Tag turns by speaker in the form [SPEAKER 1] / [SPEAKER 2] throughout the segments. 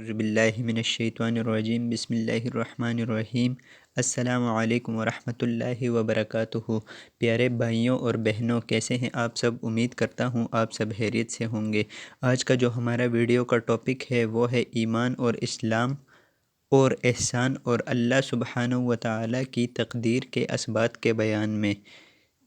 [SPEAKER 1] اعوذ باللہ من الشیطان الرجیم بسم اللہ الرحمن الرحیم۔ السلام علیکم ورحمۃ اللہ وبرکاتہ۔ پیارے بھائیوں اور بہنوں، کیسے ہیں آپ سب؟ امید کرتا ہوں آپ سب خیریت سے ہوں گے۔ آج کا جو ہمارا ویڈیو کا ٹاپک ہے وہ ہے ایمان اور اسلام اور احسان اور اللہ سبحانہ و تعالیٰ کی تقدیر کے اسبات کے بیان میں۔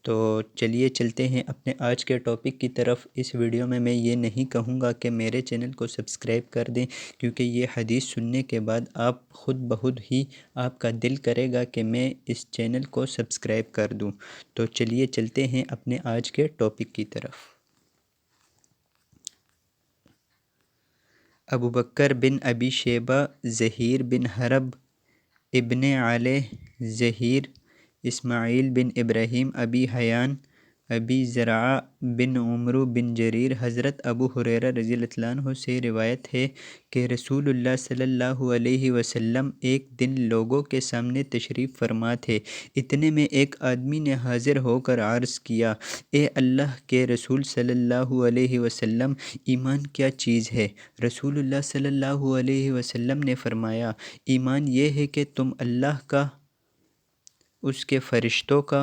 [SPEAKER 1] تو چلیے چلتے ہیں اپنے آج کے ٹاپک کی طرف۔ اس ویڈیو میں یہ نہیں کہوں گا کہ میرے چینل کو سبسکرائب کر دیں، کیونکہ یہ حدیث سننے کے بعد آپ خود بخود ہی آپ کا دل کرے گا کہ میں اس چینل کو سبسکرائب کر دوں۔ تو چلیے چلتے ہیں اپنے آج کے ٹاپک کی طرف۔ ابو بکر بن ابی شیبہ، زہیر بن حرب ابن علی، زہیر اسماعیل بن ابراہیم، ابی حیان، ابی زرعہ بن عمرو بن جریر، حضرت ابو ہریرہ رضی اللہ عنہ سے روایت ہے کہ رسول اللہ صلی اللہ علیہ وسلم ایک دن لوگوں کے سامنے تشریف فرما تھے۔ اتنے میں ایک آدمی نے حاضر ہو کر عرض کیا، اے اللہ کے رسول صلی اللہ علیہ وسلم، ایمان کیا چیز ہے؟ رسول اللہ صلی اللہ علیہ وسلم نے فرمایا، ایمان یہ ہے کہ تم اللہ کا، اس کے فرشتوں کا،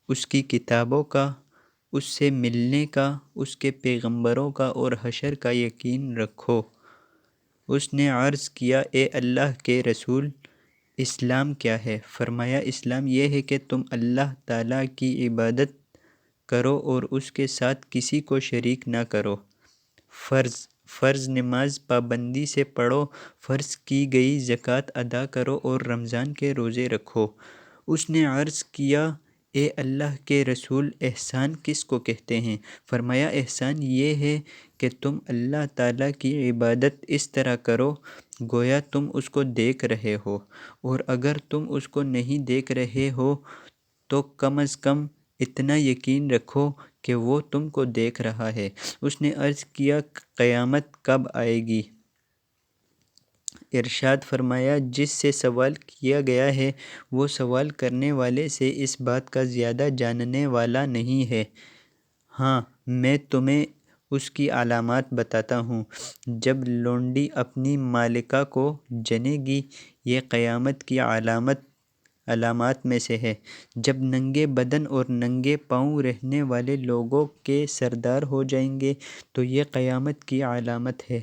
[SPEAKER 1] اس کی کتابوں کا، اس سے ملنے کا، اس کے پیغمبروں کا اور حشر کا یقین رکھو۔ اس نے عرض کیا، اے اللہ کے رسول، اسلام کیا ہے؟ فرمایا، اسلام یہ ہے کہ تم اللہ تعالیٰ کی عبادت کرو اور اس کے ساتھ کسی کو شریک نہ کرو۔ فرض نماز پابندی سے پڑھو، فرض کی گئی زکوٰۃ ادا کرو اور رمضان کے روزے رکھو۔ اس نے عرض کیا، اے اللہ کے رسول، احسان کس کو کہتے ہیں؟ فرمایا، احسان یہ ہے کہ تم اللہ تعالیٰ کی عبادت اس طرح کرو گویا تم اس کو دیکھ رہے ہو، اور اگر تم اس کو نہیں دیکھ رہے ہو تو کم از کم اتنا یقین رکھو کہ وہ تم کو دیکھ رہا ہے۔ اس نے عرض کیا، قیامت کب آئے گی؟ ارشاد فرمایا، جس سے سوال کیا گیا ہے وہ سوال کرنے والے سے اس بات کا زیادہ جاننے والا نہیں ہے۔ ہاں، میں تمہیں اس کی علامات بتاتا ہوں۔ جب لونڈی اپنی مالکہ کو جنے گی، یہ قیامت کی علامات میں سے ہے۔ جب ننگے بدن اور ننگے پاؤں رہنے والے لوگوں کے سردار ہو جائیں گے تو یہ قیامت کی علامت ہے۔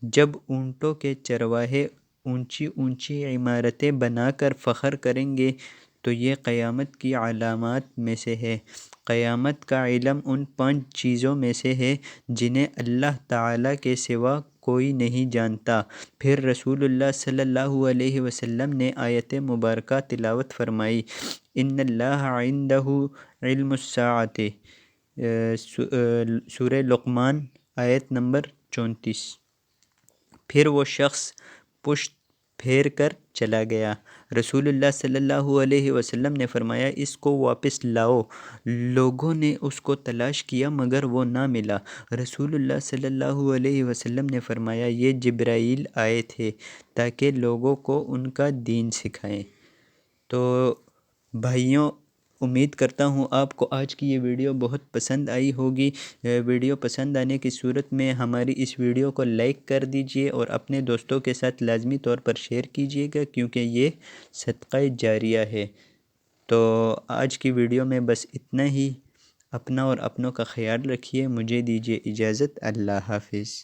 [SPEAKER 1] جب اونٹوں کے چرواہے اونچی اونچی عمارتیں بنا کر فخر کریں گے تو یہ قیامت کی علامات میں سے ہے۔ قیامت کا علم ان 5 چیزوں میں سے ہے جنہیں اللہ تعالیٰ کے سوا کوئی نہیں جانتا۔ پھر رسول اللہ صلی اللہ علیہ وسلم نے آیت مبارکہ تلاوت فرمائی، ان اللہ عندہ علم الساعۃ، سورہ لقمان آیت نمبر 34۔ پھر وہ شخص پشت پھیر کر چلا گیا۔ رسول اللہ صلی اللہ علیہ وسلم نے فرمایا، اس کو واپس لاؤ۔ لوگوں نے اس کو تلاش کیا مگر وہ نہ ملا۔ رسول اللہ صلی اللہ علیہ وسلم نے فرمایا، یہ جبرائیل آئے تھے تاکہ لوگوں کو ان کا دین سکھائیں۔ تو بھائیوں، امید کرتا ہوں آپ کو آج کی یہ ویڈیو بہت پسند آئی ہوگی۔ ویڈیو پسند آنے کی صورت میں ہماری اس ویڈیو کو لائک کر دیجئے اور اپنے دوستوں کے ساتھ لازمی طور پر شیئر کیجئے گا، کیونکہ یہ صدقہ جاریہ ہے۔ تو آج کی ویڈیو میں بس اتنا ہی۔ اپنا اور اپنوں کا خیال رکھیے۔ مجھے دیجیے اجازت۔ اللہ حافظ۔